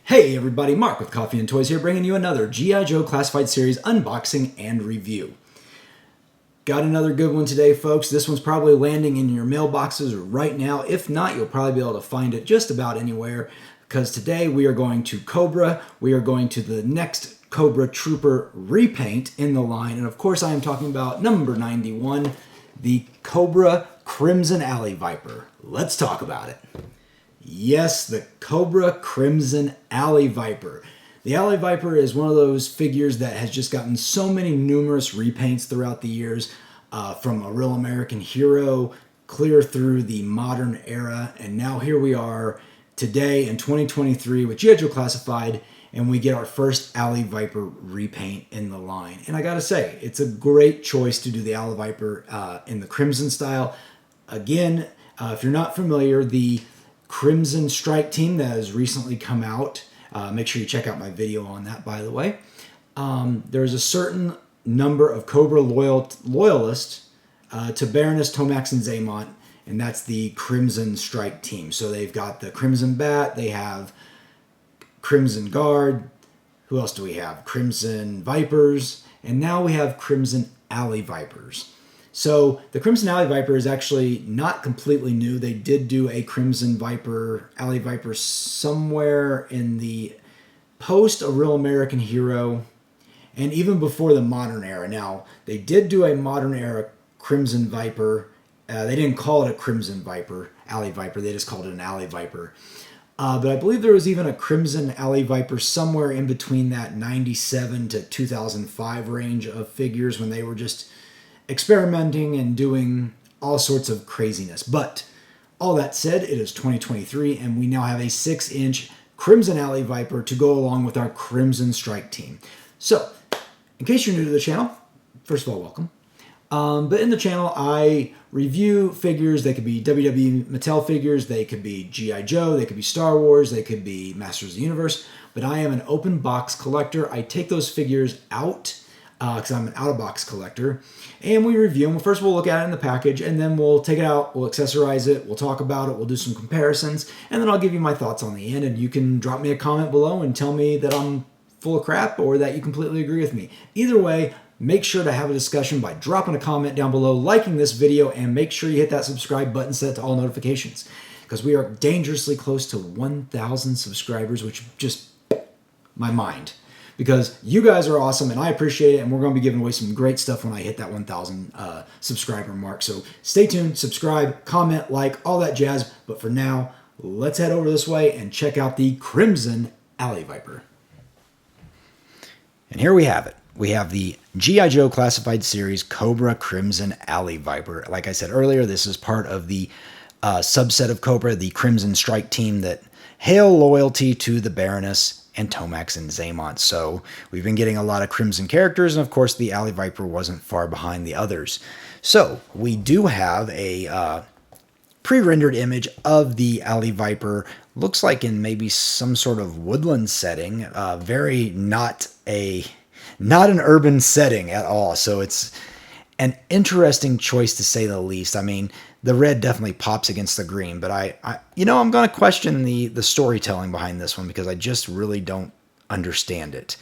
Hey everybody, Mark with Coffee&Toys here, bringing you another G.I. Joe Classified Series unboxing and review. Got another good one today, folks. This one's probably landing in your mailboxes right now. If not, you'll probably be able to find it just about anywhere, because today we are going to Cobra. We are going to the next Cobra Trooper repaint in the line, and of course I am talking about number 91, the Cobra Crimson Alley Viper. Let's talk about it. Yes, the Cobra Crimson Alley Viper. The Alley Viper is one of those figures that has just gotten so many numerous repaints throughout the years, from a real American hero clear through the modern era, and now here we are today in 2023 with G.I. Joe Classified, and we get our first Alley Viper repaint in the line. And I gotta say, it's a great choice to do the Alley Viper in the Crimson style. Again, if you're not familiar, the Crimson Strike team that has recently come out. Make sure you check out my video on that, by the way. There's a certain number of Cobra loyalists to Baroness, Tomax, and Zaymont, and that's the Crimson Strike team. So they've got the Crimson Bat, they have Crimson Guard. Who else do we have? Crimson Vipers, and now we have Crimson Alley Vipers. So the Crimson Alley Viper is actually not completely new. They did do a Crimson Viper, Alley Viper somewhere in the post A Real American Hero and even before the modern era. Now, they did do a modern era Crimson Viper. They didn't call it a Crimson Viper, Alley Viper. They just called it an Alley Viper. But I believe there was even a Crimson Alley Viper somewhere in between that 97 to 2005 range of figures when they were just experimenting and doing all sorts of craziness. But all that said, it is 2023 and we now have a 6-inch Crimson Alley Viper to go along with our Crimson Strike team. So, in case you're new to the channel, first of all, welcome. But in the channel, I review figures. They could be WWE Mattel figures, they could be G.I. Joe, they could be Star Wars, they could be Masters of the Universe. But I am an open box collector. I take those figures out because I'm an out-of-box collector, and we review them. First, we'll look at it in the package, and then we'll take it out, we'll accessorize it, we'll talk about it, we'll do some comparisons, and then I'll give you my thoughts on the end, and you can drop me a comment below and tell me that I'm full of crap or that you completely agree with me. Either way, make sure to have a discussion by dropping a comment down below, liking this video, and make sure you hit that subscribe button set to all notifications, because we are dangerously close to 1,000 subscribers, which just my mind. Because you guys are awesome and I appreciate it, and we're going to be giving away some great stuff when I hit that 1,000 subscriber mark. So stay tuned, subscribe, comment, like, all that jazz. But for now, let's head over this way and check out the Crimson Alley Viper. And here we have it. We have the G.I. Joe Classified Series Cobra Crimson Alley Viper. Like I said earlier, this is part of the subset of Cobra, the Crimson Strike team that hail loyalty to the Baroness and Tomax and Zaymont. So we've been getting a lot of Crimson characters, and of course the Alley Viper wasn't far behind the others. So we do have a pre-rendered image of the Alley Viper. Looks like in maybe some sort of woodland setting. Very not an urban setting at all. So it's an interesting choice to say the least. I mean, the red definitely pops against the green, but I'm going to question the storytelling behind this one because I just really don't understand it.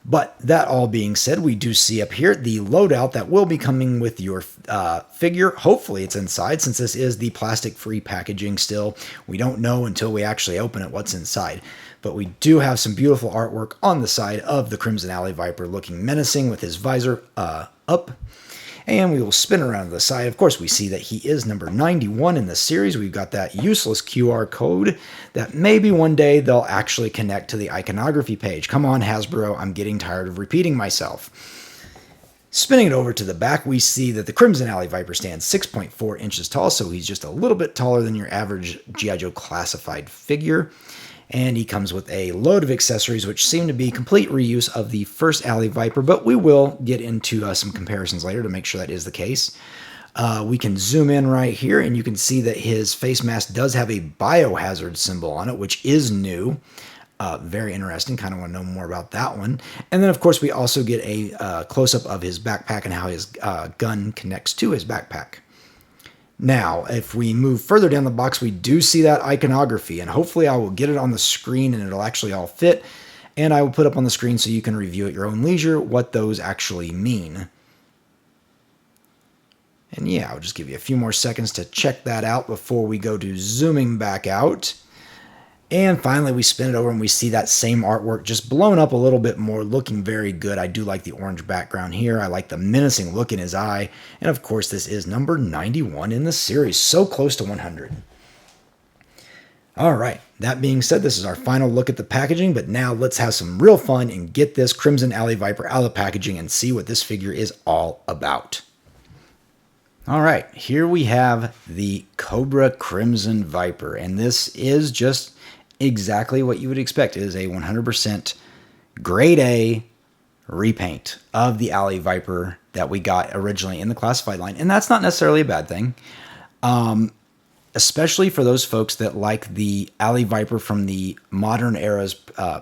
But that all being said, we do see up here the loadout that will be coming with your figure. Hopefully it's inside, since this is the plastic-free packaging still. We don't know until we actually open it what's inside. But we do have some beautiful artwork on the side of the Crimson Alley Viper, looking menacing with his visor up. And we will spin around to the side. Of course, we see that he is number 91 in the series. We've got that useless QR code that maybe one day they'll actually connect to the iconography page. Come on, Hasbro, I'm getting tired of repeating myself. Spinning it over to the back, we see that the Crimson Alley Viper stands 6.4 inches tall, so he's just a little bit taller than your average G.I. Joe Classified figure. And he comes with a load of accessories, which seem to be complete reuse of the first Alley Viper, but we will get into some comparisons later to make sure that is the case. We can zoom in right here, and you can see that his face mask does have a biohazard symbol on it, which is new. Very interesting. Kind of want to know more about that one. And then, of course, we also get a close-up of his backpack and how his gun connects to his backpack. Now, if we move further down the box, we do see that iconography, and hopefully I will get it on the screen and it'll actually all fit, and I will put up on the screen so you can review at your own leisure what those actually mean. And yeah, I'll just give you a few more seconds to check that out before we go to zooming back out. And finally, we spin it over and we see that same artwork just blown up a little bit more, looking very good. I do like the orange background here. I like the menacing look in his eye. And of course, this is number 91 in the series, so close to 100. All right, that being said, this is our final look at the packaging, but now let's have some real fun and get this Crimson Alley Viper out of the packaging and see what this figure is all about. All right, here we have the Cobra Crimson Viper, and this is just exactly what you would expect. It is a 100% grade A repaint of the Alley Viper that we got originally in the classified line, and that's not necessarily a bad thing, especially for those folks that like the Alley Viper from the modern era's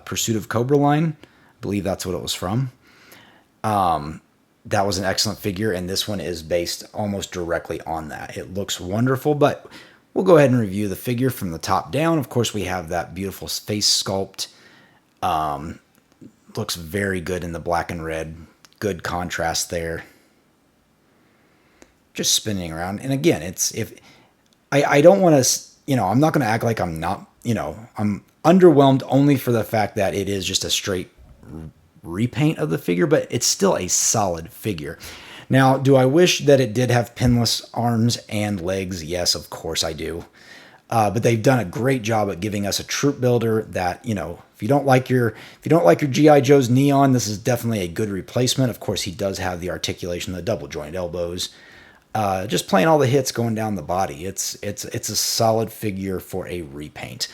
Pursuit of Cobra line. I believe that's what it was from. That was an excellent figure, and this one is based almost directly on that. It looks wonderful, but we'll go ahead and review the figure from the top down. Of course, we have that beautiful face sculpt. Looks very good in the black and red. Good contrast there. Just spinning around. And again, I don't want to, I'm not going to act like I'm not, I'm underwhelmed only for the fact that it is just a straight repaint of the figure, but it's still a solid figure. Now, do I wish that it did have pinless arms and legs? Yes, of course I do. But they've done a great job at giving us a troop builder that, if you don't like your G.I. Joe's neon, this is definitely a good replacement. Of course, he does have the articulation, the double joint elbows. Just playing all the hits going down the body. It's a solid figure for a repaint.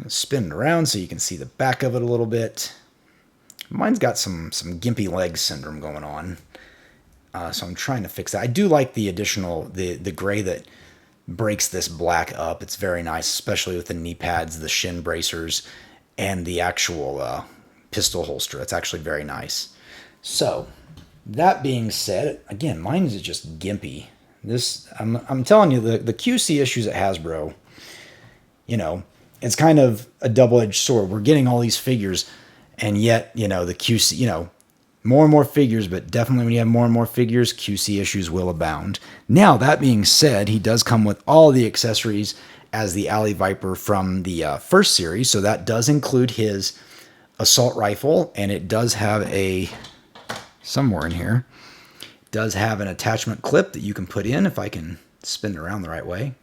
Spin it around so you can see the back of it a little bit. Mine's got some gimpy leg syndrome going on, so I'm trying to fix that. I do like the additional the gray that breaks this black up. It's very nice, especially with the knee pads, the shin bracers, and the actual pistol holster. It's actually very nice. So that being said, again, mine is just gimpy. This I'm telling you, the QC issues at Hasbro, it's kind of a double-edged sword. We're getting all these figures, and yet, the QC, more and more figures, but definitely when you have more and more figures, QC issues will abound. Now, that being said, he does come with all the accessories as the Alley Viper from the first series, so that does include his assault rifle, and it does have somewhere in here, it does have an attachment clip that you can put in, if I can spin it around the right way.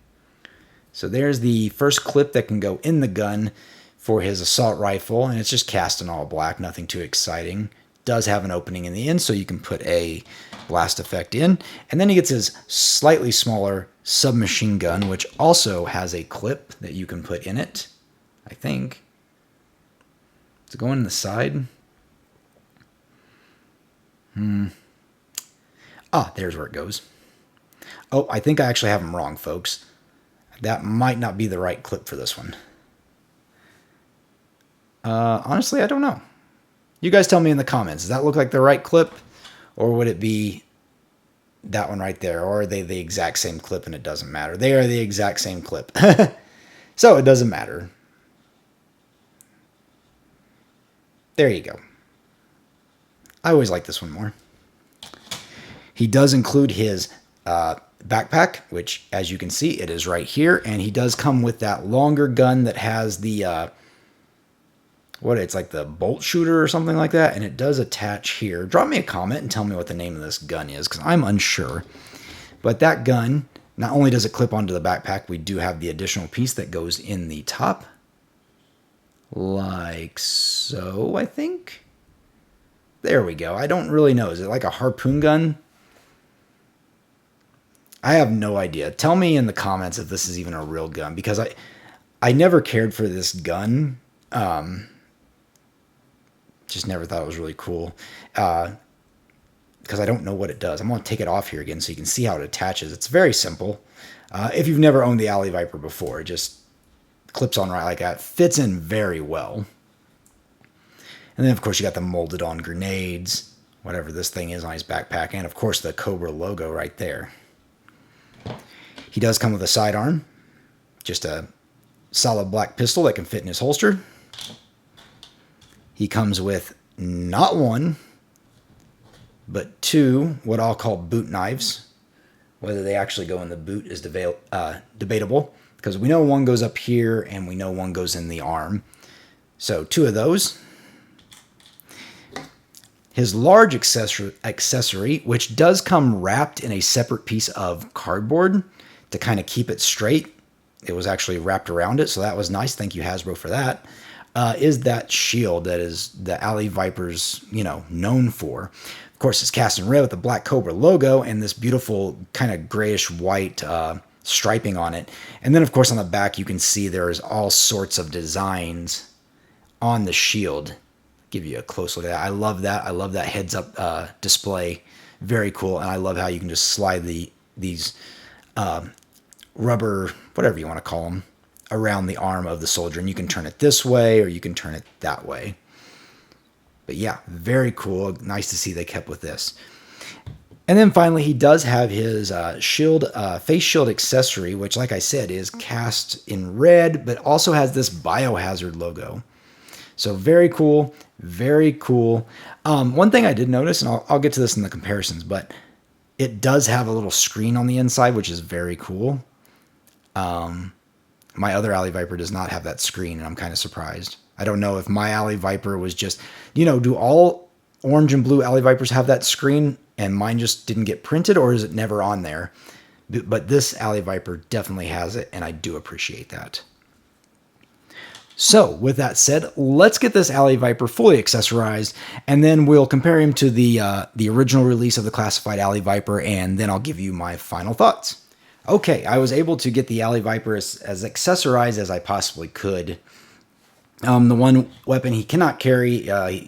So there's the first clip that can go in the gun for his assault rifle, and it's just cast in all black, nothing too exciting. Does have an opening in the end, so you can put a blast effect in. And then he gets his slightly smaller submachine gun, which also has a clip that you can put in it, I think. Does it go in the side? There's where it goes. Oh, I think I actually have them wrong, folks. That might not be the right clip for this one. Honestly, I don't know. You guys tell me in the comments. Does that look like the right clip? Or would it be that one right there? Or are they the exact same clip and it doesn't matter? They are the exact same clip. So it doesn't matter. There you go. I always like this one more. He does include his backpack, which, as you can see, it is right here. And he does come with that longer gun that has the... it's like the bolt shooter or something like that, and it does attach here. Drop me a comment and tell me what the name of this gun is, because I'm unsure. But that gun, not only does it clip onto the backpack, we do have the additional piece that goes in the top. Like so, I think. There we go. I don't really know. Is it like a harpoon gun? I have no idea. Tell me in the comments if this is even a real gun, because I never cared for this gun. Just never thought it was really cool, because I don't know what it does. I'm going to take it off here again so you can see how it attaches. It's very simple. If you've never owned the Alley Viper before, it just clips on right like that. Fits in very well. And then, of course, you got the molded on grenades, whatever this thing is on his backpack, and of course the Cobra logo right there. He does come with a sidearm, just a solid black pistol that can fit in his holster. He comes with not one, but two what I'll call boot knives. Whether they actually go in the boot is debatable, because we know one goes up here and we know one goes in the arm. So two of those. His large accessory, which does come wrapped in a separate piece of cardboard to kind of keep it straight. It was actually wrapped around it, so that was nice. Thank you, Hasbro, for that. Is that shield that is the Alley Viper's, known for. Of course, it's cast in red with the black Cobra logo and this beautiful kind of grayish white striping on it. And then, of course, on the back, you can see there's all sorts of designs on the shield. Give you a close look at that. I love that. I love that heads-up display. Very cool. And I love how you can just slide these rubber, whatever you want to call them, around the arm of the soldier. And you can turn it this way or you can turn it that way. But yeah, very cool. Nice to see they kept with this. And then finally, he does have his face shield accessory, which, like I said, is cast in red, but also has this biohazard logo. So very cool, very cool. One thing I did notice, and I'll get to this in the comparisons, but it does have a little screen on the inside, which is very cool. My other Alley Viper does not have that screen, and I'm kind of surprised. I don't know if my Alley Viper was just, do all orange and blue Alley Vipers have that screen, and mine just didn't get printed, or is it never on there? But this Alley Viper definitely has it, and I do appreciate that. So, with that said, let's get this Alley Viper fully accessorized, and then we'll compare him to the original release of the classified Alley Viper, and then I'll give you my final thoughts. Okay, I was able to get the Alley Viper as accessorized as I possibly could. The one weapon he cannot carry, I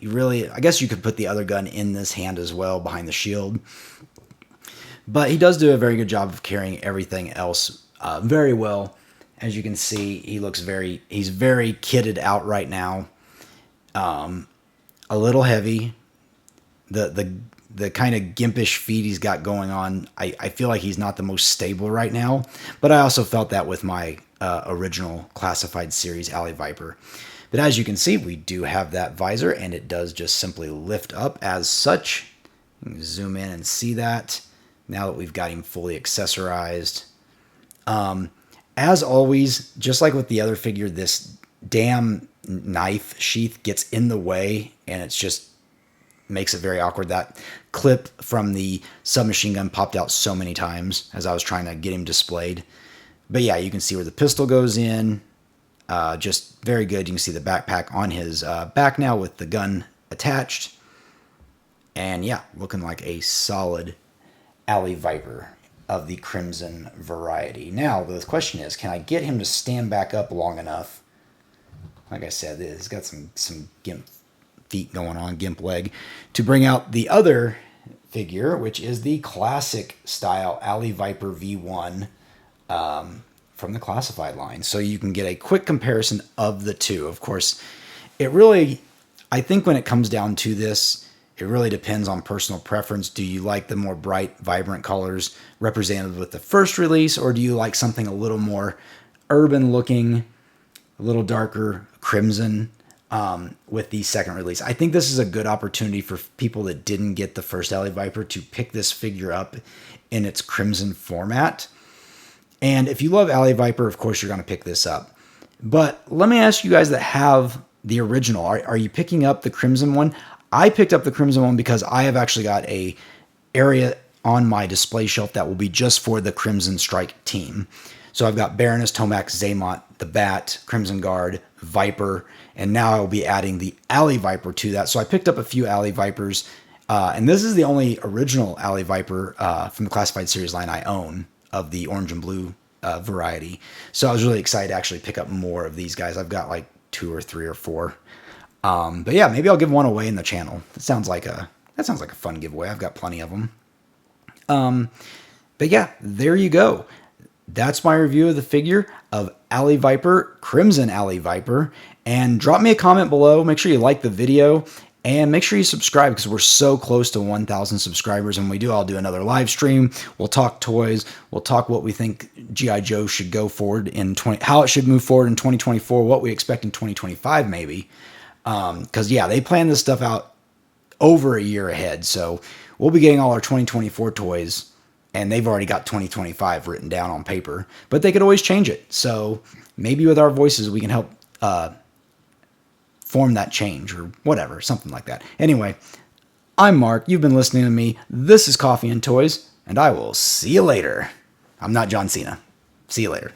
guess you could put the other gun in this hand as well, behind the shield. But he does do a very good job of carrying everything else very well. As you can see, he's very kitted out right now. A little heavy. The kind of gimpish feet he's got going on, I feel like he's not the most stable right now. But I also felt that with my original classified series Alley Viper. But as you can see, we do have that visor, and it does just simply lift up as such. You can zoom in and see that now that we've got him fully accessorized. As always, just like with the other figure, this damn knife sheath gets in the way, and it's just makes it very awkward. That clip from the submachine gun popped out so many times as I was trying to get him displayed. But yeah, you can see where the pistol goes in. Just very good. You can see the backpack on his back now with the gun attached. And yeah, looking like a solid Alley Viper of the Crimson variety. Now, the question is, can I get him to stand back up long enough? Like I said, he's got some gimp feet going on, gimp leg, to bring out the other figure, which is the classic style Alley Viper V1 from the classified line. So you can get a quick comparison of the two. Of course, I think when it comes down to this, it really depends on personal preference. Do you like the more bright, vibrant colors represented with the first release, or do you like something a little more urban looking, a little darker crimson with the second release? I think this is a good opportunity for people that didn't get the first Alley Viper to pick this figure up in its crimson format. And if you love Alley Viper, of course, you're going to pick this up. But let me ask you guys that have the original, are you picking up the crimson one? I picked up the crimson one because I have actually got a area on my display shelf that will be just for the Crimson Strike team. So I've got Baroness, Tomac, Zaymont, the Bat, Crimson Guard, Viper, and now I'll be adding the Alley Viper to that. So I picked up a few Alley Vipers, and this is the only original Alley Viper from the classified series line I own of the orange and blue variety. So I was really excited to actually pick up more of these guys. I've got like 2 or 3 or 4. But yeah, maybe I'll give one away in the channel. That sounds like a fun giveaway. I've got plenty of them. But yeah, there you go. That's my review of the figure of Alley Viper, Crimson Alley Viper. And drop me a comment below. Make sure you like the video. And make sure you subscribe because we're so close to 1,000 subscribers. And when we do, I'll do another live stream. We'll talk toys. We'll talk what we think G.I. Joe should go forward in how it should move forward in 2024, what we expect in 2025 maybe. Because, yeah, they plan this stuff out over a year ahead. So we'll be getting all our 2024 toys, and they've already got 2025 written down on paper. But they could always change it. So maybe with our voices, we can help form that change or whatever, something like that. Anyway, I'm Mark. You've been listening to me. This is Coffee and Toys, and I will see you later. I'm not John Cena. See you later.